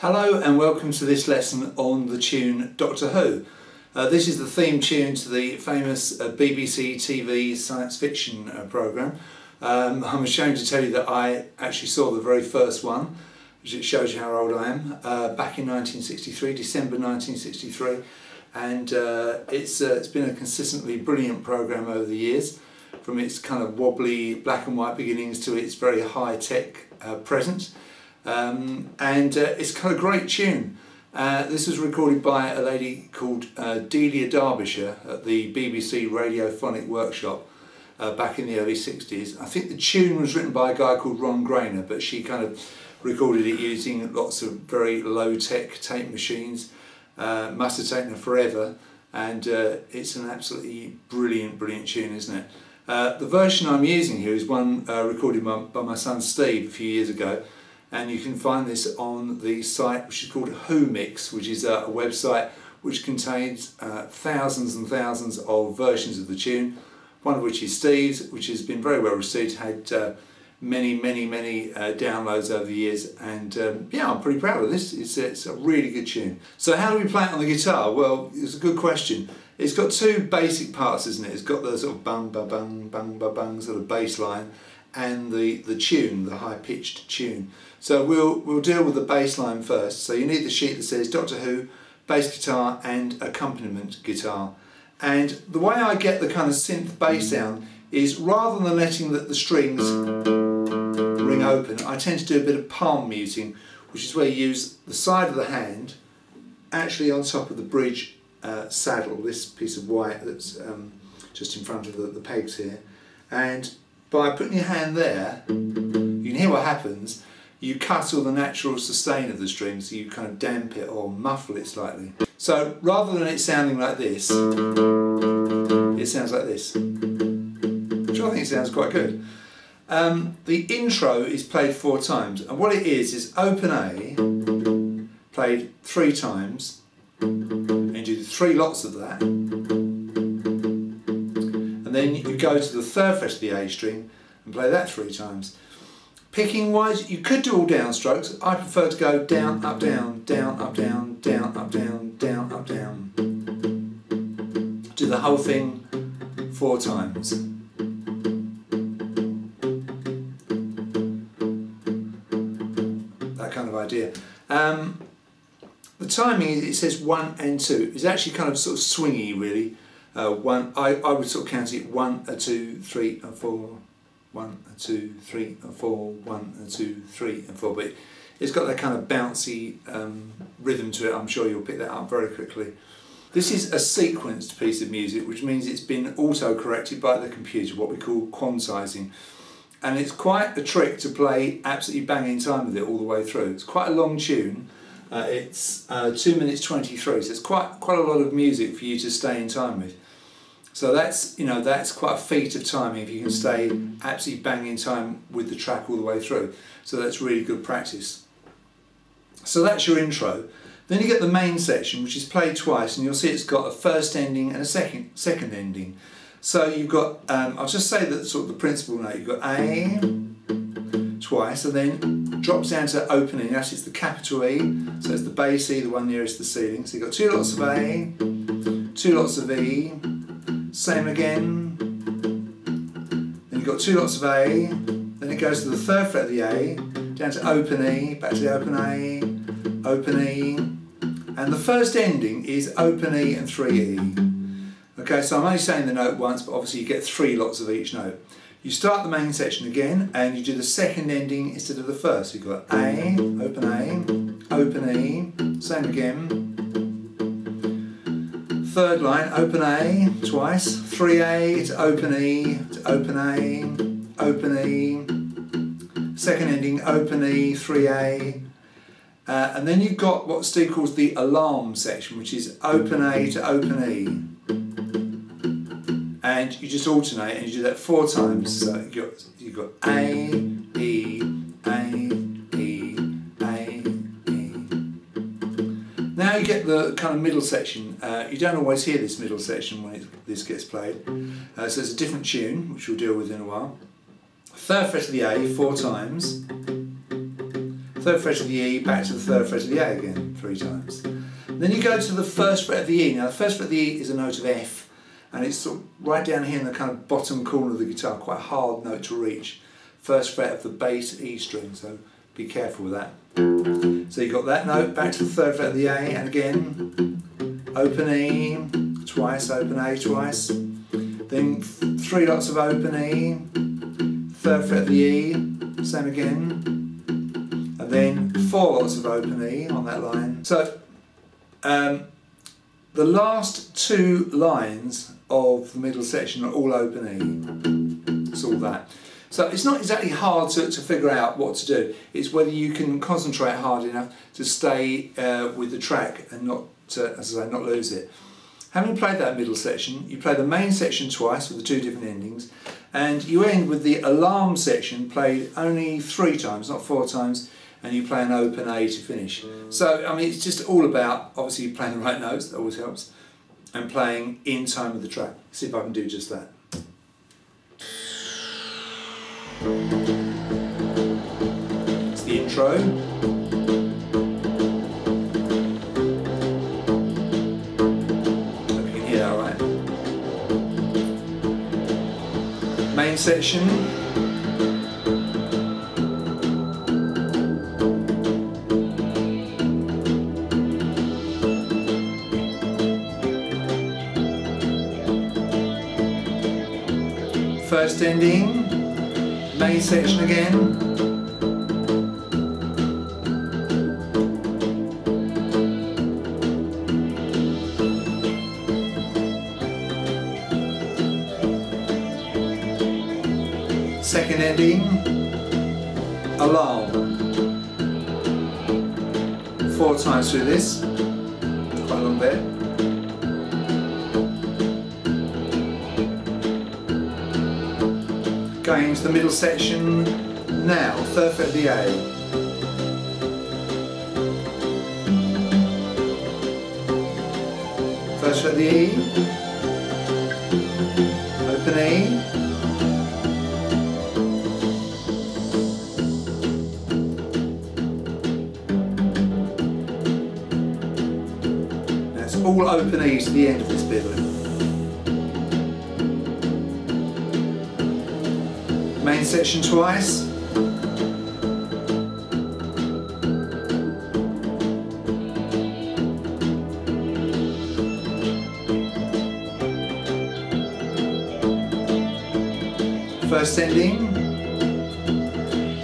Hello and welcome to this lesson on the tune Doctor Who. This is the theme tune to the famous BBC TV science fiction programme. I'm ashamed to tell you that I actually saw the very first one, which shows you how old I am, back in 1963, December 1963, and it's been a consistently brilliant programme over the years, from its kind of wobbly black and white beginnings to its very high-tech present. It's kind of a great tune. This was recorded by a lady called Delia Derbyshire at the BBC Radiophonic Workshop back in the early 60s. I think the tune was written by a guy called Ron Grainer, but she kind of recorded it using lots of very low-tech tape machines. Must have taken her forever, and it's an absolutely brilliant tune, isn't it? The version I'm using here is one recorded by my son Steve a few years ago. And you can find this on the site which is called Who Mix, which is a website which contains thousands and thousands of versions of the tune, one of which is Steve's, which has been very well received, had many downloads over the years, and yeah, I'm pretty proud of this. It's a really good tune. So how do we play it on the guitar? Well, it's a good question. It's got two basic parts, isn't it? It's got the sort of bang ba bang bang ba bang sort of bass line, and the tune, the high-pitched tune. So we'll deal with the bass line first. So you need the sheet that says Doctor Who, bass guitar and accompaniment guitar. And the way I get the kind of synth bass sound is, rather than letting the strings ring open, I tend to do a bit of palm muting, which is where you use the side of the hand actually on top of the bridge saddle, this piece of white that's just in front of the pegs here. And by putting your hand there, you can hear what happens. You cut all the natural sustain of the string, so you kind of damp it or muffle it slightly. So rather than it sounding like this, it sounds like this, which I think sounds quite good. The intro is played 4 times, and what it is open A played 3 times, and you do 3 lots of that, and then you go to the 3rd fret of the A string and play that 3 times. Picking wise, you could do all downstrokes. I prefer to go down, up, down, down, up, down, down, up, down, down, up, down. Do the whole thing 4 times. That kind of idea. The timing, it says 1 and 2. It's actually kind of sort of swingy, really. I would sort of count it 1, 2, 3 and 4. 1 and 2, 3 and 4, 1 and 2, 3 and 4, but it's got that kind of bouncy rhythm to it. I'm sure you'll pick that up very quickly. This is a sequenced piece of music, which means it's been auto-corrected by the computer, what we call quantizing. And it's quite a trick to play absolutely bang in time with it all the way through. It's quite a long tune. It's 2 minutes 23, so it's quite a lot of music for you to stay in time with. So that's quite a feat of timing if you can stay absolutely bang in time with the track all the way through. So that's really good practice. So that's your intro. Then you get the main section, which is played twice, and you'll see it's got a first ending and a second ending. So you've got, I'll just say that sort of the principal note. You've got A twice, and then drops down to opening. Actually, it's the capital E, so it's the bass E, the one nearest the ceiling. So you've got 2 lots of A, 2 lots of E. Same again, then you've got 2 lots of A, then it goes to the 3rd fret of the A, down to open E, back to the open A, and the first ending is open E and 3E. Okay, so I'm only saying the note once, but obviously you get 3 lots of each note. You start the main section again, and you do the second ending instead of the first. So you've got A, open E, same again. 3rd line, open A twice, 3A to open E, to open E, second ending, open E, 3A, and then you've got what Steve calls the alarm section, which is open A to open E, and you just alternate and you do that 4 times. So you've got A, E, A, E, A, E. Now you get the kind of middle section. You don't always hear this middle section when this gets played. So it's a different tune, which we'll deal with in a while. 3rd fret of the A 4 times. third fret of the E, back to the third fret of the A again 3 times. Then you go to the first fret of the E. Now the first fret of the E is a note of F, and it's sort of right down here in the kind of bottom corner of the guitar, quite a hard note to reach. First fret of the bass E string, so be careful with that. So you've got that note, back to the third fret of the A, and again, open E, twice, open A twice. Then 3 dots of open E, third fret of the E, same again. And then 4 lots of open E on that line. So the last 2 lines of the middle section are all open E. It's all that. So it's not exactly hard to figure out what to do. It's whether you can concentrate hard enough to stay with the track and not, as I say, not lose it. Having played that middle section, you play the main section twice with the 2 different endings, and you end with the alarm section played only 3 times, not 4 times, and you play an open A to finish. So, I mean, it's just all about, obviously, playing the right notes, that always helps, and playing in time with the track. See if I can do just that. It's the intro. Hope you can hear that all right. Main section. First ending, main section again. Second ending, alarm. 4 times through this, quite a long bit. Going into the middle section now, third fret of the A. First fret of the E, open E, that's all open E's to the end of this bit. Main section twice. First ending.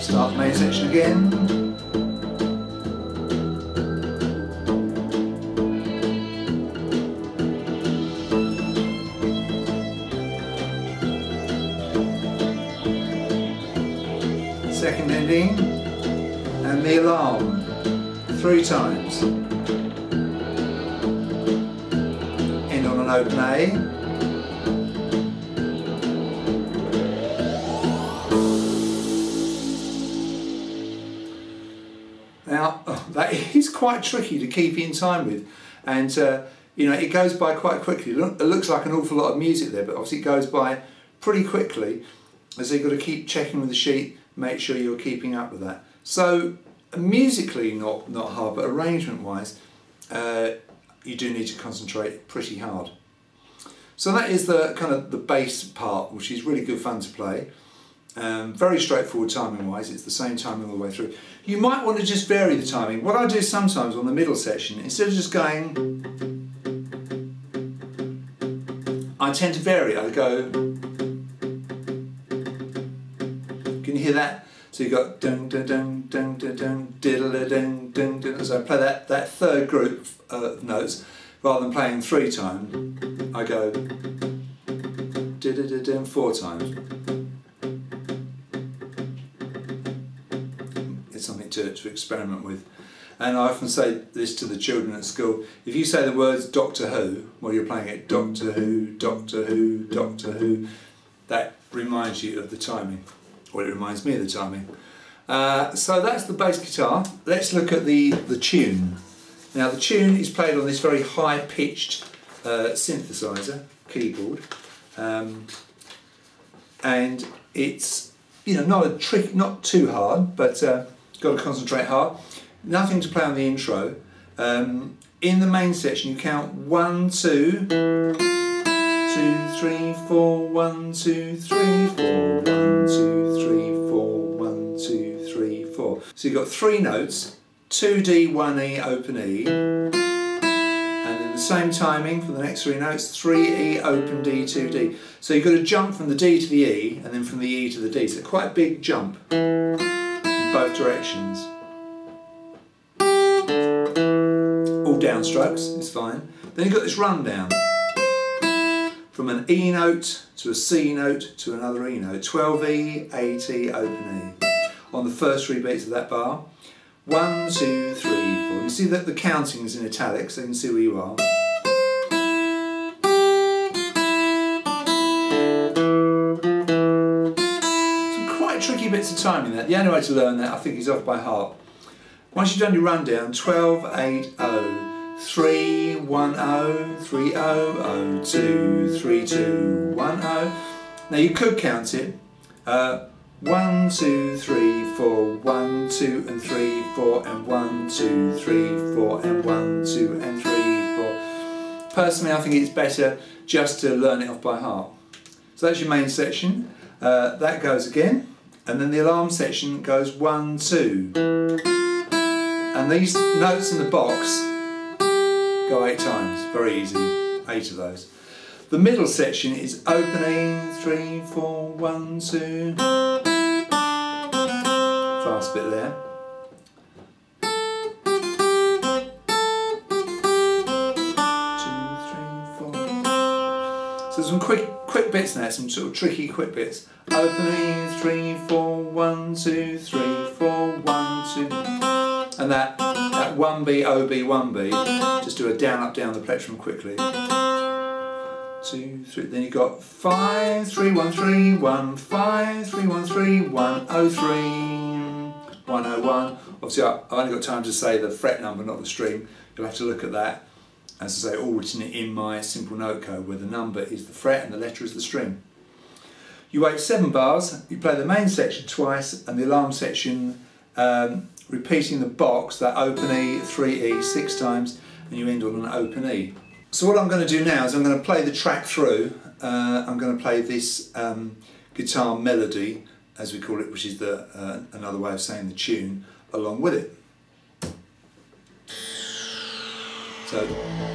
Start the main section again. Second ending, and the alarm 3 times. End on an open A. Now that is quite tricky to keep in time with, and you know, it goes by quite quickly. It looks like an awful lot of music there, but obviously it goes by pretty quickly, as you've got to keep checking with the sheet. Make sure you're keeping up with that. So musically not hard, but arrangement wise you do need to concentrate pretty hard. So that is the kind of the bass part, which is really good fun to play. Very straightforward timing wise, it's the same timing all the way through. You might want to just vary the timing. What I do sometimes on the middle section, instead of just going, I tend to vary. I go, can you hear that? So you've got dun dun dun dun dun dun diddle dun dun dun. So I play that third group of notes rather than playing 3 times. I go diddle dun 4 times. It's something to experiment with. And I often say this to the children at school: if you say the words Doctor Who while you're playing it, Doctor Who, Doctor Who, Doctor Who, that reminds you of the timing. Well, it reminds me of the timing. So that's the bass guitar. Let's look at the tune. Now the tune is played on this very high-pitched synthesizer keyboard, and it's, you know, not too hard, but got to concentrate hard. Nothing to play on the intro. In the main section you count 1, 2, 2, 3, 4, 1, 2, 3, 4, 1, 2, 3, 4, 1, 2, 3, 4. So you've got 3 notes, 2D, 1E, open E, and then the same timing for the next 3 notes, 3E, open D, 2D. So you've got to jump from the D to the E and then from the E to the D. So quite a big jump in both directions. All downstrokes is fine. Then you've got this rundown. From an E note to a C note to another E note. 12E, 8E, open E. On the first 3 beats of that bar. 1, 2, 3, 4. You can see that the counting is in italics, so you can see where you are. Some quite tricky bits of timing there. The only way to learn that, I think, is off by heart. Once you've done your rundown, 12, 8, 0. 3, 1, 0, 3, 0, 0, 2, 3, 2, 1, 0. Now you could count it 1, 2, 3, 4, 1, 2 and 3, 4 and 1, 2, 3, 4 and 1, 2 and 3, 4. Personally, I think it's better just to learn it off by heart. So that's your main section. That goes again, and then the alarm section goes 1, 2. And these notes in the box go 8 times, very easy, 8 of those. The middle section is opening 3, 4, 1, 2. Fast bit there. 2, 3, 4. So some quick bits now, some sort of tricky quick bits. Opening 3, 4, 1, 2, 3, 4, 1, 2. And that 1B, OB, 1B, just do a down, up, down the plectrum quickly. 2, 3, then you've got 5, 3, 1, 3, 1, 5, 3, 1, 3, 1, 0, 3, 1, 0, 1. Obviously I've only got time to say the fret number, not the string. You'll have to look at that. As I say, all written in my simple note code, where the number is the fret and the letter is the string. You wait 7 bars, you play the main section twice and the alarm section, repeating the box, that open E, 3E, 6 times, and you end on an open E. So what I'm going to do now is I'm going to play the track through. I'm going to play this guitar melody, as we call it, which is another way of saying the tune, along with it. So,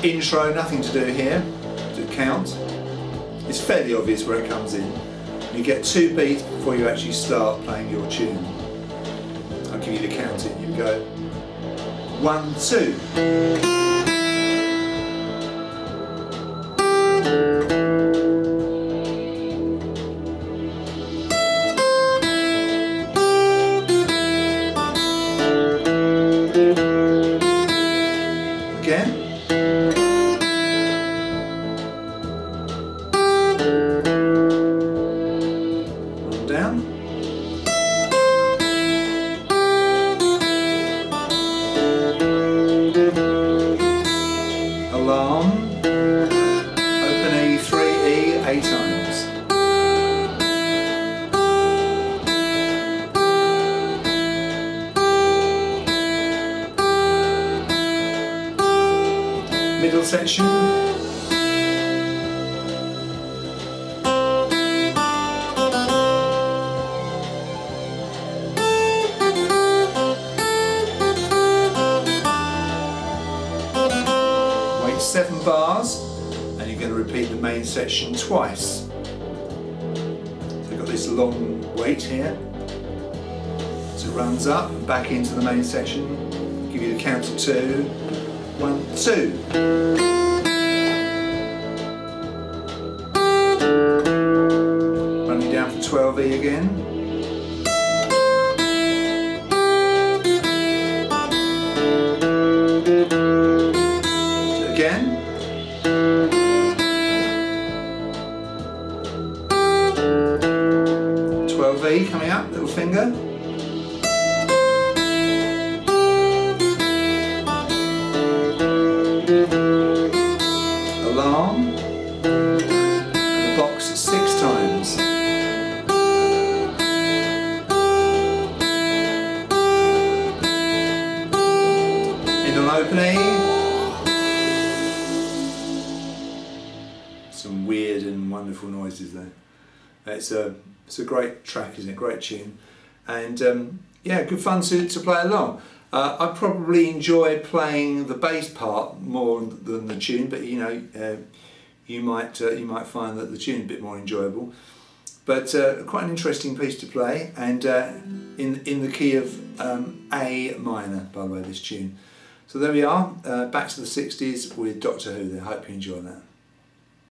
intro, nothing to do here, to count. It's fairly obvious where it comes in. You get 2 beats before you actually start playing your tune. I'll give you the counting. You go 1, 2. Again. One down. Alarm, open E, 3E, 8 times. Middle section. Wait 7 bars and you're going to repeat the main section twice. So you've got this long wait here. So it runs up and back into the main section. Give you the count of 2. 1, 2. Running down for 12E again. So again. 12E coming up, little finger. Alarm, and the box 6 times. opening. Some weird and wonderful noises there. It's a great track, isn't it? Great tune, and yeah, good fun to play along. I probably enjoy playing the bass part more than the tune, but you know, you might find that the tune's a bit more enjoyable. But quite an interesting piece to play, and in the key of A minor, by the way, this tune. So there we are, back to the 60s with Doctor Who there. Hope you enjoy that.